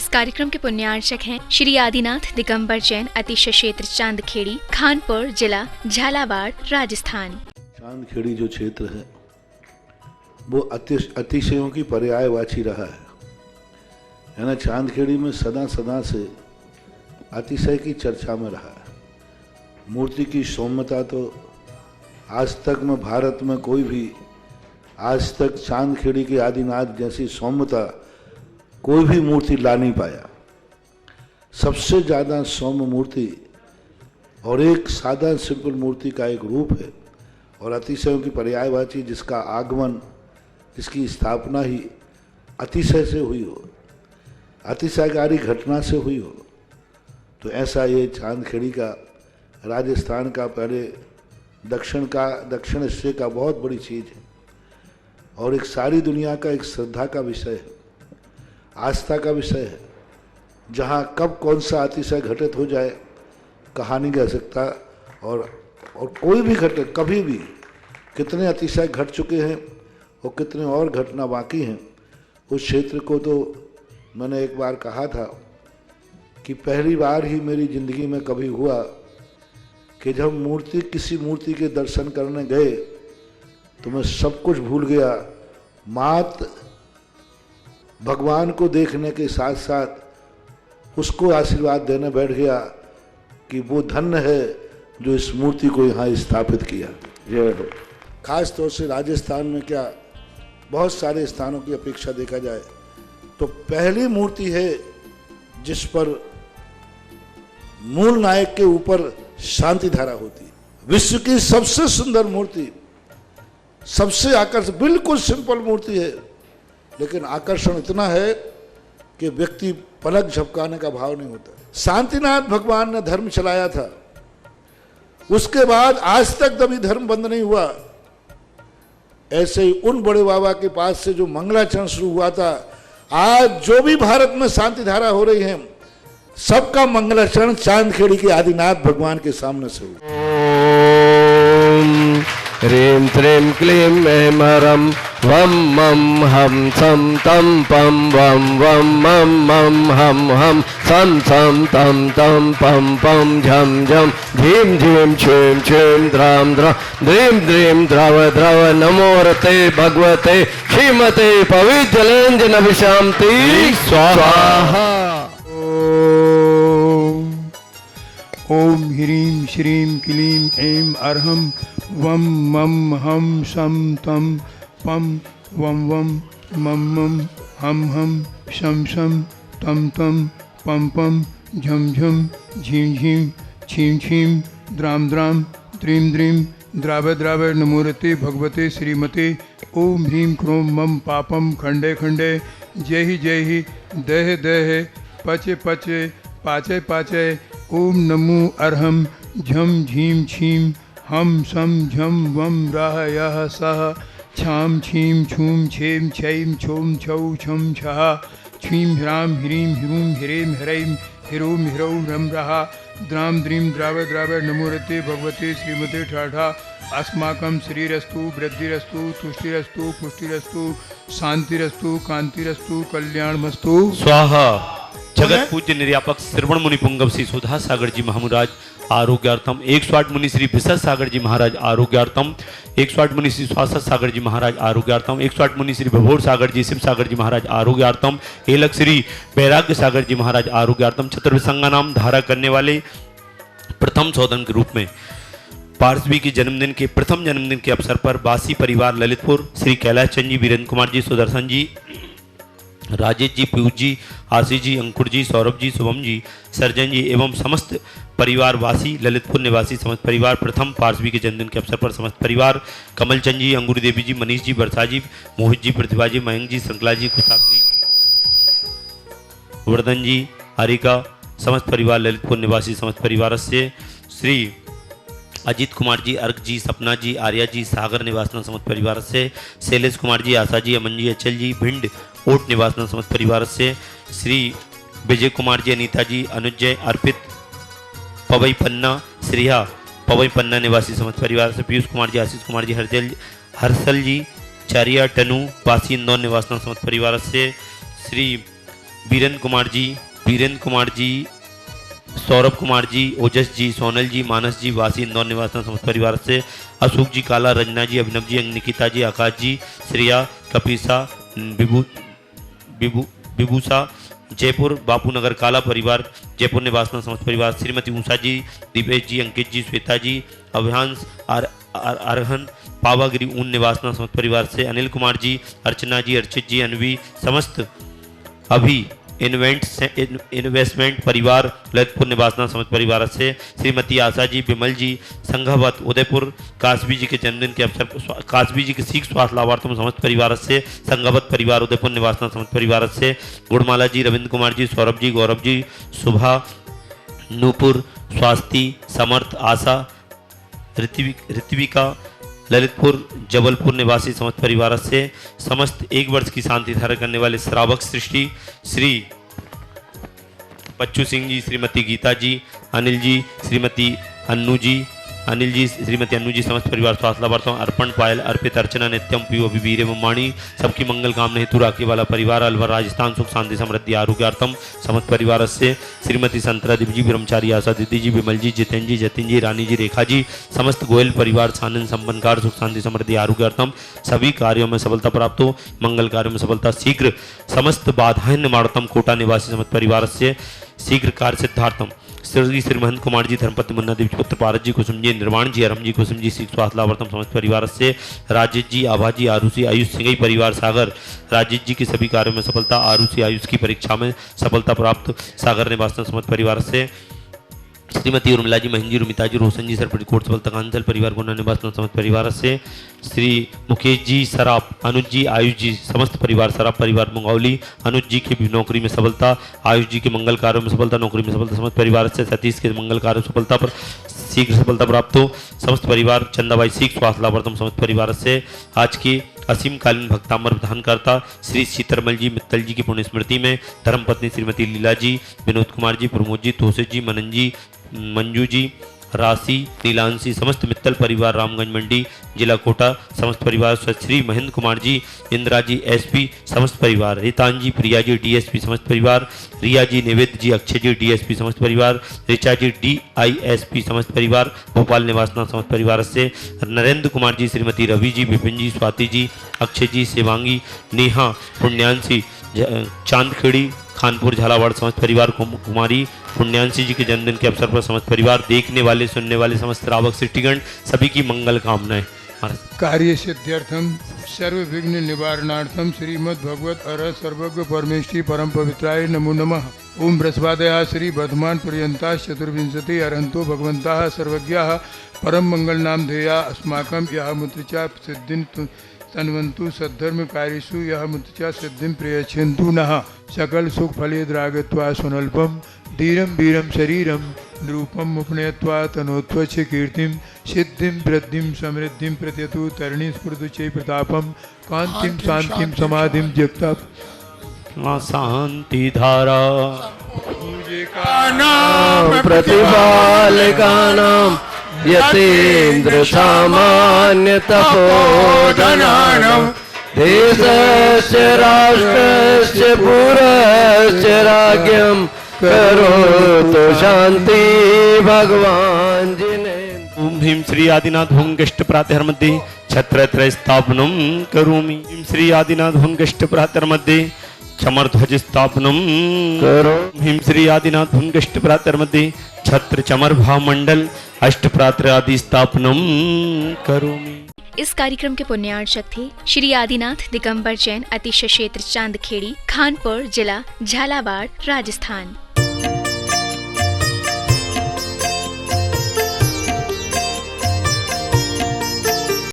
कार्यक्रम के पुण्यार्चक हैं श्री आदिनाथ दिगंबर जैन अतिशय क्षेत्र चांदखेड़ी, खानपुर जिला, झालावाड़, राजस्थान। चांदखेड़ी जो क्षेत्र है वो अतिशयों की पर्यायवाची रहा है ना। चांदखेड़ी में सदा सदा से अतिशय की चर्चा में रहा है। मूर्ति की सौम्यता तो आज तक में भारत में कोई भी आज तक चांदखेड़ी के आदिनाथ जैसी सौम्यता कोई भी मूर्ति ला नहीं पाया। सबसे ज़्यादा सौम्य मूर्ति और एक सादा सिंपल मूर्ति का एक रूप है और अतिशयों की पर्यायवाची जिसका आगमन, जिसकी स्थापना ही अतिशय से हुई हो, अतिशयकारी घटना से हुई हो, तो ऐसा ये चांदखेड़ी का राजस्थान का पहले दक्षिण हिस्से का बहुत बड़ी चीज़ है और एक सारी दुनिया का एक श्रद्धा का विषय है, आस्था का विषय है। जहाँ कब कौन सा अतिशय घटित हो जाए कहा नहीं जा सकता और कोई भी घटना कभी भी कितने अतिशय घट चुके हैं और कितने और घटना बाकी हैं। उस क्षेत्र को तो मैंने एक बार कहा था कि पहली बार ही मेरी ज़िंदगी में कभी हुआ कि जब किसी मूर्ति के दर्शन करने गए तो मैं सब कुछ भूल गया। मात भगवान को देखने के साथ साथ उसको आशीर्वाद देने बैठ गया कि वो धन्य है जो इस मूर्ति को यहाँ स्थापित किया। खास तौर से राजस्थान में क्या बहुत सारे स्थानों की अपेक्षा देखा जाए तो पहली मूर्ति है जिस पर मूल नायक के ऊपर शांति धारा होती है। विश्व की सबसे सुंदर मूर्ति, सबसे आकर्षक, बिल्कुल सिंपल मूर्ति है लेकिन आकर्षण इतना है कि व्यक्ति पलक झपकाने का भाव नहीं होता। शांतिनाथ भगवान ने धर्म चलाया था, उसके बाद आज तक कभी धर्म बंद नहीं हुआ। ऐसे ही उन बड़े बाबा के पास से जो मंगलाचरण शुरू हुआ था, आज जो भी भारत में शांति धारा हो रही है सबका मंगलाचरण चांदखेड़ी के आदिनाथ भगवान के सामने से हुआ। ह्रीं श्रीं क्लीं ऐं हरं वं मं हम सं तं पं वं मं मं हम सं सं तं तं पं पं झं झं झीं झीं छीं छीं द्रां द्रां द्रीं द्रीं द्रव द्रव नमोरते भगवते श्रीमते पवित्रजलेन्द्रनभिशान्ति स्वाहा। ओम ह्रीं श्रीं क्लीं ऐं अर्हं वं मं हम सं तं पं वं मं मं हम शं शं तं तं पं पं झं झं झीं झीं छीं छीं द्रां द्रां द्रीं द्रीं द्राव द्राव नमोरते भगवते श्रीमते। ओम ह्रीं क्रों मं पापं खंडे खंडे जय ही दह दह पचे पचे पाचे पाचे। ओम नमो अर्हं झं झीं छीं हम सम झम वम राह यह सह छाम छीम छूम छेम छैम छोम छौ छम छः छीं ह्रां ह्रीं ह्रूं ह्रीं ह्रैं ह्रूं ह्रौं रम रहा द्रां द्रीं द्राव द्राव नमोरते भगवते श्रीमते ठाठा। अस्माकं श्रीरस्तु वृद्धिरस्तु तुष्टिरस्तु पुष्टिरस्तु शांतिरस्तु कांतिरस्तु कल्याणमस्तु स्वाहा। जगत पूज्य निर्यापक श्रवण मुनि पुंगव श्री सुधा सागर जी महाराज आरोग्यार्थम, 108 मुनि श्री विशा सागर जी महाराज आरोग्यार्थम, 108 मुनि श्री स्वासा सागर जी महाराज आरोग्यार्थम, 108 मुनि श्री भभोर सागर जी शिव सागर जी महाराज आरोग्यार्थम, हेलक श्री वैराग्य सागर जी महाराज आरोग्यार्थम। चतुर्विसंगा नाम धारा करने वाले प्रथम सौदन के रूप में पार्सवी के जन्मदिन के प्रथम जन्मदिन के अवसर पर बासी परिवार ललितपुर श्री कैलाश चंद जी, वीरेंद्र कुमार जी, सुदर्शन जी, राजेश जी, पीयूष जी, आशीष जी, अंकुर जी, सौरभ जी, शुभम जी, सर्जन जी एवं समस्त परिवार वासी ललितपुर निवासी समस्त परिवार प्रथम पार्सवी के जन्मदिन के अवसर पर समस्त परिवार कमल चंद जी, अंगूरी देवी जी, मनीष जी, वर्षा जी, मोहित जी, प्रतिभा जी, मयंक जी, श्रृंखला जी, कुशाग्री, वर्धन जी, हरिका समस्त परिवार ललितपुर निवासी समस्त परिवार से श्री अजीत कुमार जी, अर्क जी, सपना जी, आर्या जी, सागर निवासन समस्त परिवार से शैलेश कुमार जी, आशा जी, अमन जी, अचल जी, भिंड ओट निवासन समस्त परिवार से श्री विजय कुमार जी, अनीता जी, अनुज जय, अर्पित, पवई पन्ना, श्रेया पवई पन्ना निवासी समस्त परिवार से पीयूष कुमार जी, आशीष कुमार जी, हर्षल जी, चारिया टनू वासी इंदौर निवासन समस्त परिवार से श्री वीरेंद्र कुमार जी, सौरभ कुमार जी, ओजस जी, सोनल जी, मानस जी, वासी इंदौर निवासी समस्त परिवार से, अशोक जी काला, रंजना जी, अभिनव जी, निकिता जी, आकाश जी, श्रेया, कपीसा, विभूषा जयपुर, बापूनगर काला परिवार जयपुर निवासी समस्त परिवार, श्रीमती उषा जी, दीपेश जी, अंकित जी, श्वेता जी, अभियांश अरहन पावागिरी ऊन निवासी समस्त परिवार से, अनिल कुमार जी, अर्चना जी, अर्चित जी, अनवी, समस्त अभी इन्वेस्टमेंट परिवार ललितपुर निवासना समस्त परिवार से, श्रीमती आशा जी, विमल जी, संघवत उदयपुर, कासबी जी के जन्मदिन के अवसर पर कासबी जी के सीख स्वास्थ्य लाभार्थम समस्त परिवार से, संघवत परिवार उदयपुर निवासना समस्त परिवार से, गुड़माला जी, रविंद्र कुमार जी, सौरभ जी, गौरव जी, सुभा, नूपुर, स्वास्थी, समर्थ, आशा, ऋत्विका, ललितपुर जबलपुर निवासी समस्त परिवार से, समस्त 1 वर्ष की शांति धारण करने वाले श्रावक सृष्टि श्री बच्चू सिंह जी, श्रीमती गीता जी, अनिल जी, श्रीमती अन्नू जी, समस्त परिवार स्वास्थ्य लाभार्थों, अर्पण, पायल, अर्पित, अर्चना, नित्यम, पीओ, वीर एवं वाणी, सबकी मंगल कामना हेतु राखी वाला परिवार अलवर राजस्थान सुख शांति समृद्धि आरोग्यार्थम समस्त परिवार से, श्रीमती संतरा देवी जी, ब्रह्मचारी आशा दीदी जी, विमल जी, जितेंद्र जी, जतिन जी, रानी जी, रेखा जी, समस्त गोयल परिवार सानंद संपन्नकार सुख शांति समृद्धि आरोग्यार्थम, सभी कार्यों में सफलता प्राप्त हो, मंगल कार्यों में सफलता शीघ्र, समस्त बाधाएं निवारतम, कोटा निवासी समस्त परिवार से शीघ्र कार्य सिद्धार्थम, श्री महंत कुमार जी, धर्मपति मुन्ना देवी पुत्र पारस जी, कुसुम जी, निर्वाण जी, अरम जी, कुसुम जी, सीख स्वास्थ्य लाभार्थम समस्त परिवार से, राजेश जी, आभा जी, आरुषि, आयुष सिंह परिवार सागर, राजेश जी की सभी कार्यों में सफलता, आरुषि आयुष की परीक्षा में सफलता प्राप्त, सागर निवासी समस्त परिवार से, श्रीमती उर्मिला जी, महेंद्र जी, रुमिता जी, रोशन जी, सरपटी कोट सफलता कांचल परिवार गुना निवासी समस्त परिवार से, श्री मुकेश जी, सराप, अनुज जी, आयुष जी, समस्त परिवार सराप परिवार मंगौली, अनुज जी की भी नौकरी में सफलता, आयुष जी के मंगल कार्यों में सफलता, नौकरी में सफलता समस्त परिवार से, सतीश के मंगल कार्य सफलता पर शीघ्र सफलता प्राप्त हो, समस्त परिवार, चंदाबाई सीख स्वास्थ्य लाभार्थम समस्त परिवार से, आज की असीमकालीन भक्तामर प्रधानकर्ता श्री सीतरमल जी मित्तल जी की पुण्य स्मृति में धर्मपत्नी श्रीमती लीला जी, विनोद कुमार जी, प्रमोद जी, तोषित जी, मनन जी, मंजू जी, राशि, नीलांशी, समस्त मित्तल परिवार रामगंज मंडी जिला कोटा समस्त परिवार, श्री महेंद्र कुमार जी, इंदिरा जी, एसपी समस्त परिवार, रितान जी, प्रिया जी, डीएसपी समस्त परिवार, रिया जी, निवेद जी, अक्षय जी, डीएसपी समस्त परिवार, ऋचा जी, डीआईएसपी समस्त परिवार, भोपाल निवासना समस्त परिवार से, नरेंद्र कुमार जी, श्रीमती रवि जी, विपिन जी, स्वाति जी, अक्षय जी, शिवांगी, नेहा, पुण्यांशी, चांदखेड़ी, खानपुर, झालावाड़ समस्त परिवार, कुमारी पुण्यांशी जी के जन्मदिन के अवसर पर समस्त परिवार, देखने वाले सुनने वाले समस्त श्रावक सृष्टिगण सभी की मंगल कामनाएं। कार्य सिद्ध्यर्थम सर्व विघ्न निवारणार्थम श्रीमद् भगवत अर सर्वज्ञ परमेष्ठी परम पवित्राय नमो नमः। ओम बृहस्पतयः श्री वर्धमान पर्यंता चतुर्विंशति अरहंतो भगवंताः सर्वज्ञाः परम मंगल नाम ध्येया अस्माकं यः मुद्रिचा सिद्धिं तन्वन्तु सद्धर्म कार्यसु यः मुद्रिचा सिद्धिं प्रयच्छन्तु नः। सकल सुख फले द्रागत्वा सुनल्पम धीरम वीरम शरीरम रूपम उपनयत्वा तनोत्वच कीर्तिम सिद्धिं वृद्धिं समृद्धिं प्रत्यतु तरणि स्फुरदुचे प्रतापम कांतिम शांतिम समाधिम जगता शांति धारा प्रतिपालकानां यतीन्द्र सामान्य तपोधनानां देशस्य राष्ट्रस्य पुरस्य राज्यं करोतु शांति भगवान जिने। ओम भीम श्री आदिनाथ होंगष्ट प्रातः मध्ये छत्रत्रय स्थापनम करोमि। भीम श्री आदिनाथ होंगष्ट प्रातः मध्ये चमरध्वज स्थापनम करो। भीम श्री आदिनाथ होंगष्ट प्रातः मध्ये छत्र चमर भाव मंडल अष्ट प्रात्र आदि स्थापनम करोमि। इस कार्यक्रम के पुण्यार्चक थे श्री आदिनाथ दिगंबर जैन, अतिशय क्षेत्र चांदखेड़ी, खानपुर जिला झालावाड़, राजस्थान।